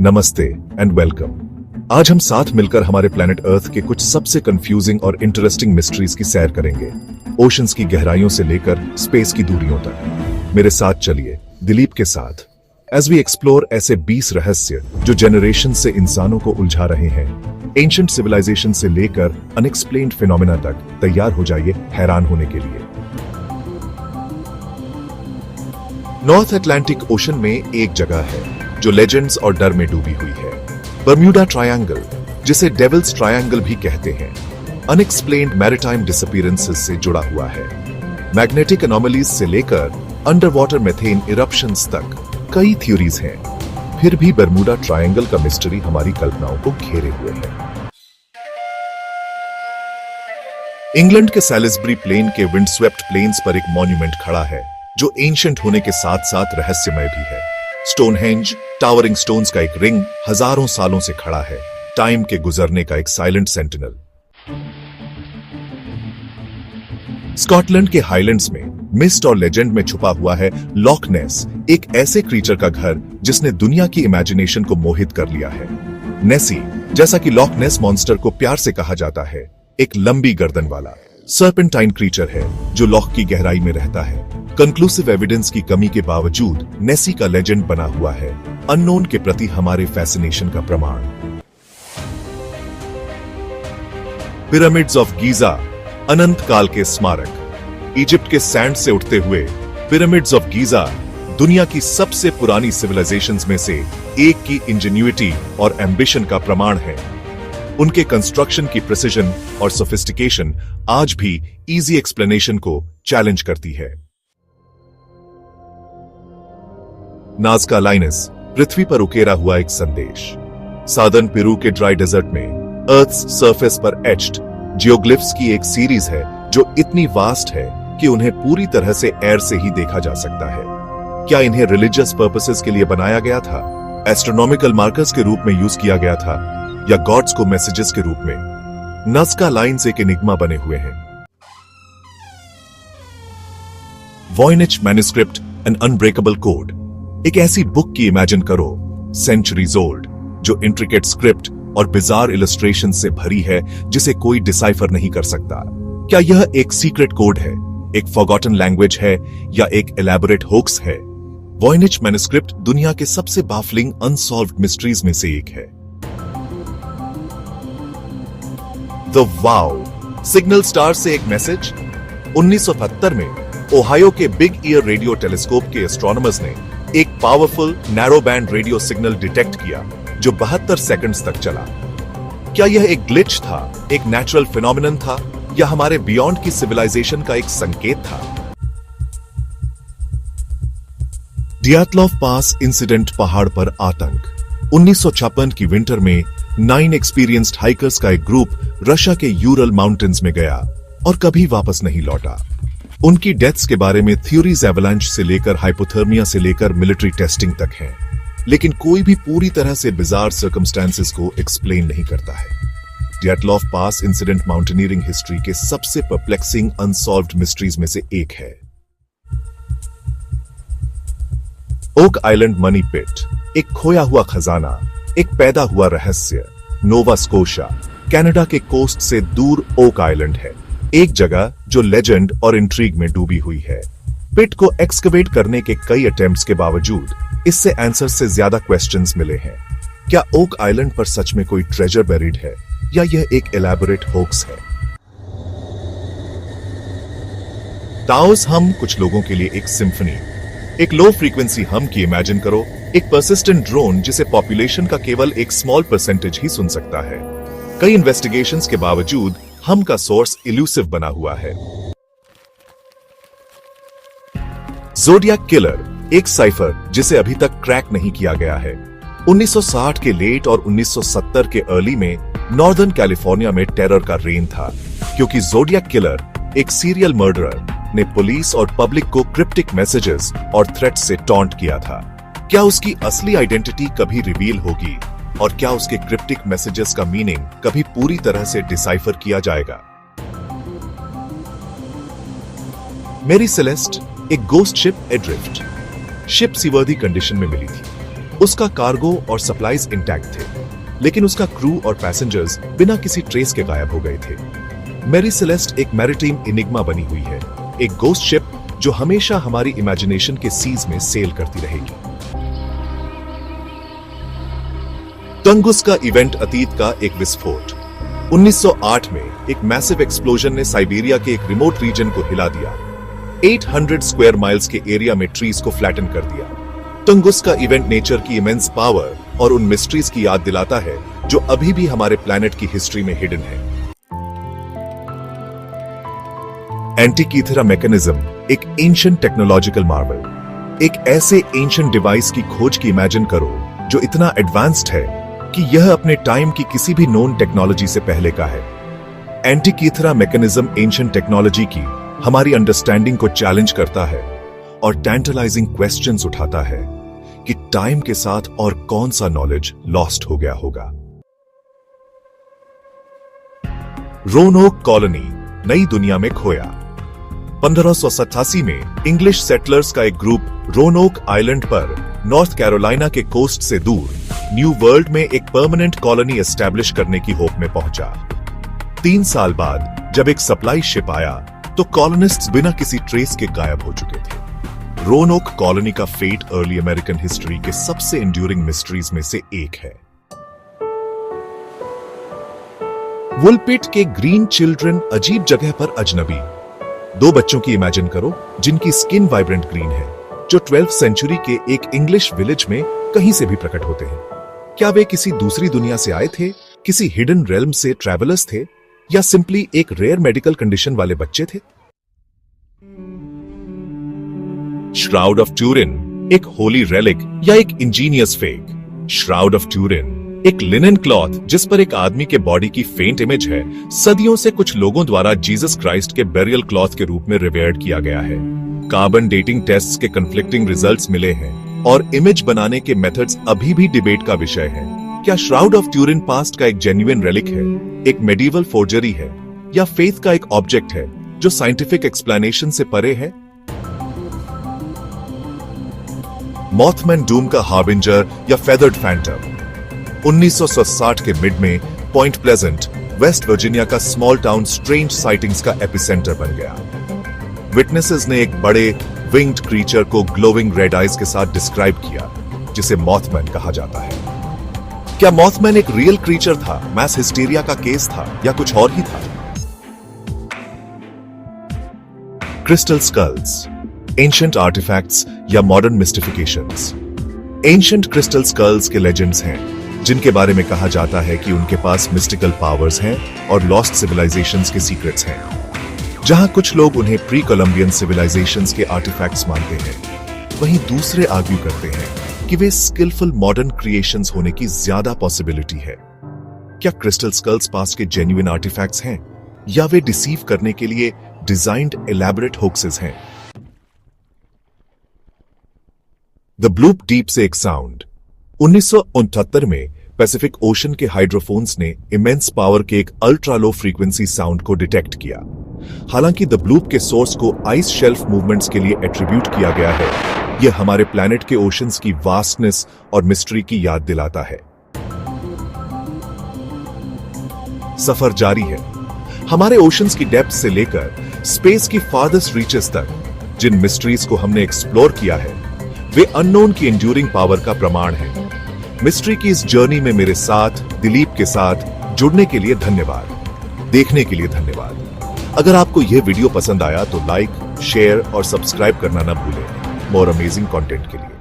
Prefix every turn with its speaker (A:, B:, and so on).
A: नमस्ते and welcome. आज हम साथ मिलकर हमारे प्लेनेट अर्थ के कुछ सबसे कंफ्यूजिंग और इंटरेस्टिंग मिस्ट्रीज की सैर करेंगे, ओशंस की गहराइयों से लेकर स्पेस की दूरियों तक। मेरे साथ चलिए दिलीप के साथ एज वी एक्सप्लोर ऐसे 20 रहस्य जो जनरेशन से इंसानों को उलझा रहे हैं। एंशिएंट सिविलाइजेशन से लेकर अनएक्सप्लेन्ड फिनोमेना तक तैयार हो जाइए हैरान होने के लिए। नॉर्थ अटलांटिक ओशन में एक जगह है जो लेजेंड्स और डर में डूबी हुई है, बर्म्यूडा ट्रायंगल, जिसे डेविल्स ट्रायंगल भी कहते हैं। अनएक्सप्लेन्ड मैरिटाइम डिसअपीयरेंसेस से जुड़ा हुआ है। मैग्नेटिक एनोमलीज से लेकर अंडर वाटर मेथेन इरप्शंस तक कई थ्योरीज हैं। फिर भी बर्म्यूडा ट्रायंगल का मिस्ट्री हमारी कल्पनाओं को घेरे हुए है। इंग्लैंड के सैलिसबरी प्लेन के विंडस्वेप्ट प्लेन्स पर एक मॉन्यूमेंट खड़ा है जो एंशिएंट होने के साथ साथ रहस्यमय भी है। स्टोनहेंज, टावरिंग स्टोन्स का एक रिंग हजारों सालों से खड़ा है, टाइम के गुजरने का एक साइलेंट सेंटिनल। स्कॉटलैंड के हाईलैंड्स में मिस्ट और लेजेंड में छुपा हुआ है लॉक नेस, एक ऐसे क्रीचर का घर जिसने दुनिया की इमेजिनेशन को मोहित कर लिया है। नेसी, जैसा कि लॉक नेस मॉन्स्टर को प्यार से कहा जाता है, एक लंबी गर्दन वाला सर्पेंटाइन क्रीचर है जो लॉक की गहराई में रहता है। कंक्लूसिव एविडेंस की कमी के बावजूद नेसी का लेजेंड बना हुआ है, अननोन के प्रति हमारे फैसिनेशन का प्रमाण। पिरामिड्स ऑफ गीजा, अनंत काल के स्मारक। इजिप्ट के सैंड से उठते हुए पिरामिड्स ऑफ गीजा दुनिया की सबसे पुरानी सिविलाइजेशंस में से एक की इंजेन्युइटी और एम्बिशन का प्रमाण है। उनके कंस्ट्रक्शन की प्रिसिजन और सोफिस्टिकेशन आज भी इजी एक्सप्लेनेशन को चैलेंज करती है। नाज़का लाइनस, पृथ्वी पर उकेरा हुआ एक संदेश। सादर्न पेरू के ड्राई डेजर्ट में अर्थ्स सरफेस पर एच्ड जियोग्लिफ्स की एक सीरीज है जो इतनी वास्ट है कि उन्हें पूरी तरह से एयर से ही देखा जा सकता है। क्या इन्हें रिलीजियस पर्पसेस के लिए बनाया गया था, एस्ट्रोनॉमिकल मार्कर्स के रूप में यूज किया गया था, या गॉड्स को मैसेजेस के रूप में? नाज़का लाइन्स एक एनिग्मा बने हुए हैं। Voynich manuscript, an unbreakable code. एक ऐसी बुक की इमेजिन करो, सेंचुरीज ओल्ड, जो इंट्रिकेट स्क्रिप्ट और बिजार इलस्ट्रेशन से भरी है जिसे कोई डिसाइफर नहीं कर सकता। क्या यह एक सीक्रेट कोड है, एक फॉरगॉटन लैंग्वेज है, या एक एलैबोरेट होक्स है? वॉयनिच मैन्युस्क्रिप्ट दुनिया के सबसे बाफलिंग अनसॉल्व्ड मिस्ट्रीज में से एक है। द वाओ सिग्नल स्टार से एक मैसेज। 1970 में ओहायो के बिग ईयर रेडियो टेलीस्कोप के एस्ट्रोनॉमर्स ने एक powerful narrow band radio signal detect किया जो 72 सेकंड्स तक चला। क्या यह एक ग्लिच था, एक नेचुरल फिनोमिनन था, या हमारे बियॉन्ड की सिविलाइजेशन का एक संकेत था? डियाटलॉफ पास इंसिडेंट, पहाड़ पर आतंक। 1956 की विंटर में 9 एक्सपीरियंस्ड हाइकर्स का एक ग्रुप रशिया के यूरल माउंटेन्स में गया और कभी वापस नहीं लौटा। उनकी डेथ्स के बारे में थ्योरीज एवलांच से लेकर हाइपोथर्मिया से लेकर मिलिट्री टेस्टिंग तक है, लेकिन कोई भी पूरी तरह से बिजार सर्कमस्टेंसेस को एक्सप्लेन नहीं करता है। डियाटलॉफ पास इंसिडेंट माउंटेनियरिंग हिस्ट्री के सबसे परप्लेक्सिंग अनसॉल्व्ड मिस्ट्रीज में से एक है। ओक आइलैंड मनी पिट, एक खोया हुआ खजाना, एक पैदा हुआ रहस्य। नोवा स्कोशा, कनाडा के कोस्ट से दूर ओक आइलैंड है, एक जगह जो लेजेंड और इंट्रीग में डूबी हुई है। पिट को एक्सकवेट करने के कई अटेम्प्ट्स के बावजूद इससे आंसर से ज्यादा क्वेश्चंस मिले हैं। क्या ओक आइलैंड पर सच में कोई ट्रेजर बेरिड है, या यह एक एलैबोरेट होक्स है? ताओस हम कुछ लोगों के लिए एक सिम्फनी, एक लो फ्रीक्वेंसी हम की इमेजिन करो, एक परसिस्टेंट ड्रोन जिसे पॉपुलेशन का केवल एक स्मॉल परसेंटेज ही सुन सकता है। कई इन्वेस्टिगेशंस के बावजूद हम का सोर्स इल्यूसिव बना हुआ है। ज़ोडियक किलर, एक साइफर जिसे अभी तक क्रैक नहीं किया गया है। 1960 के लेट और 1970 के अर्ली में नॉर्दर्न कैलिफोर्निया में टेरर का रेन था, क्योंकि ज़ोडियक किलर, एक सीरियल मर्डरर, ने पुलिस और पब्लिक को क्रिप्टिक मैसेजेस और थ्रेट्स से टॉन्ट किया था। क्या उसकी असली आइडेंटिटी कभी रिवील होगी, और क्या उसके क्रिप्टिक मैसेजेस का मीनिंग कभी पूरी तरह से डिसाइफर किया जाएगा? मेरी सेलेस्ट, एक गोस्ट शिप एड्रिफ्ट। शिप सीवर्दी कंडीशन में मिली थी। उसका कार्गो और सप्लाईज इंटैक्ट थे, लेकिन उसका क्रू और पैसेंजर्स बिना किसी ट्रेस के गायब हो गए थे। मैरी सेलेस्ट एक मैरिटाइम इनिग्मा बनी हुई है, एक गोस्ट शिप जो हमेशा हमारी इमेजिनेशन के सीज में सेल करती रहेगी। टंगुस्का इवेंट अतीत का एक विस्फोट। 1908 में एक मैसिव एक्सप्लोजन ने साइबेरिया के एक रिमोट रीजन को हिला दिया। 800 स्क्वायर माइल्स के एरिया में ट्रीज को फ्लैटन कर दिया। टंगुस्का इवेंट नेचर की इमेंस पावर और उन मिस्ट्रीज की याद दिलाता है जो अभी भी हमारे प्लैनेट की हिस्ट्री में हिडन है। एंटीकीथेरा मैकेनिज्म एक एंशिएंट टेक्नोलॉजिकल मार्वल। एक ऐसे एंशिएंट डिवाइस की खोज की इमेजिन करो जो इतना एडवांस्ड है कि यह अपने टाइम की किसी भी नोन टेक्नोलॉजी से पहले का है। एंटीकीथेरा मैकेनिज्म एंशिएंट टेक्नोलॉजी की हमारी अंडरस्टैंडिंग को चैलेंज करता है और टैंटलाइजिंग क्वेश्चंस उठाता है कि टाइम के साथ और कौन सा नॉलेज लॉस्ट हो गया होगा। रोनोक कॉलोनी नई दुनिया में खोया। 1587 में इंग्लिश सेटलर्स का एक ग्रुप रोनोक आइलैंड पर नॉर्थ कैरोलिना के कोस्ट से दूर न्यू वर्ल्ड में एक परमानेंट कॉलोनी एस्टैब्लिश करने की होप में पहुंचा। 3 साल बाद जब एक सप्लाई शिप आया तो कॉलोनिस्ट्स बिना किसी ट्रेस के गायब हो चुके थे। रोनोक कॉलोनी का फेट अर्ली अमेरिकन हिस्ट्री के सबसे एंड्यूरिंग मिस्ट्रीज में से एक है। वुलपिट के ग्रीन चिल्ड्रन अजीब जगह पर अजनबी। 2 बच्चों की इमेजिन करो जिनकी स्किन वाइब्रेंट ग्रीन है, जो 12th सेंचुरी के एक इंग्लिश विलेज में कहीं से भी प्रकट होते हैं। क्या वे किसी दूसरी दुनिया से आए थे, किसी हिडन रेल्म से ट्रैवलर्स थे, या सिंपली एक रेयर मेडिकल कंडीशन वाले बच्चे थे? श्राउड ऑफ ट्यूरिन एक होली रेलिक या एक Angénieux fake. Shroud of Turin एक लिनन क्लॉथ जिस पर एक आदमी के बॉडी की फेंट इमेज है, सदियों से कुछ लोगों द्वारा जीसस क्राइस्ट के बेरियल क्लॉथ के रूप में रिवेयर्ड किया गया है। कार्बन डेटिंग टेस्ट्स के कंफ्लिक्टिंग रिजल्ट्स मिले हैं और इमेज बनाने के मेथड्स अभी भी डिबेट का विषय है। क्या श्राउड ऑफ ट्यूरिन पास्ट का एक जेन्युइन रेलिक है, एक मेडिवल फोर्जरी है, या फेथ का एक ऑब्जेक्ट है जो साइंटिफिक एक्सप्लेनेशन से परे है? मॉथमैन डूम का हार्बिंजर या फेदर्ड फैंटम 1960 के मिड में पॉइंट प्लेजेंट, वेस्ट वर्जीनिया का स्मॉल टाउन स्ट्रेंज साइटिंग्स का एपिसेंटर बन गया। विटनेसेस ने एक बड़े विंग्ड क्रीचर को ग्लोविंग रेड आइज के साथ डिस्क्राइब किया, जिसे मॉथमैन कहा जाता है। क्या मॉथमैन एक रियल क्रीचर था, मैस हिस्टीरिया का केस था, या कुछ और ही था? क्रिस्टल स्कल्स, एंशिएंट आर्टिफैक्ट्स या मॉडर्न मिस्टिफिकेशंस। एंशिएंट क्रिस्टल स्कल्स के लेजेंड्स हैं जिनके बारे में कहा जाता है कि उनके पास मिस्टिकल पावर्स हैं और लॉस्ट सिविलाइजेशंस के सीक्रेट्स हैं। जहां कुछ लोग उन्हें प्री कोलंबियन सिविलाइजेशंस के आर्टिफैक्ट्स मानते हैं, वहीं दूसरे आर्ग्यू करते हैं कि वे स्किलफुल मॉडर्न क्रिएशंस होने की ज्यादा पॉसिबिलिटी है। क्या क्रिस्टल स्कल्स पास्ट के जेन्युइन आर्टिफैक्ट्स हैं या वे डिसीव करने के लिए डिजाइन्ड एलैबोरेट होक्सेस हैं? द ब्लूप डीप से एक साउंड। 1969 में पैसिफिक ओशन के हाइड्रोफोन्स ने इमेंस पावर के एक अल्ट्रा लो फ्रीक्वेंसी साउंड को डिटेक्ट किया। हालांकि द ब्लूप के सोर्स को आइस शेल्फ मूवमेंट्स के लिए एट्रीब्यूट किया गया है, यह हमारे प्लैनेट के ओशंस की वास्टनेस और मिस्ट्री की याद दिलाता है। सफर जारी है। हमारे ओशंस की डेप्थ से लेकर स्पेस की फार्देस्ट रीचेस तक जिन मिस्ट्रीज को हमने एक्सप्लोर किया है, वे अननोन की एंड्यूरिंग पावर का प्रमाण है। मिस्ट्री की इस जर्नी में मेरे साथ दिलीप के साथ जुड़ने के लिए धन्यवाद। देखने के लिए धन्यवाद। अगर आपको यह वीडियो पसंद आया तो लाइक, शेयर और सब्सक्राइब करना न भूलें मोर अमेजिंग कंटेंट के लिए।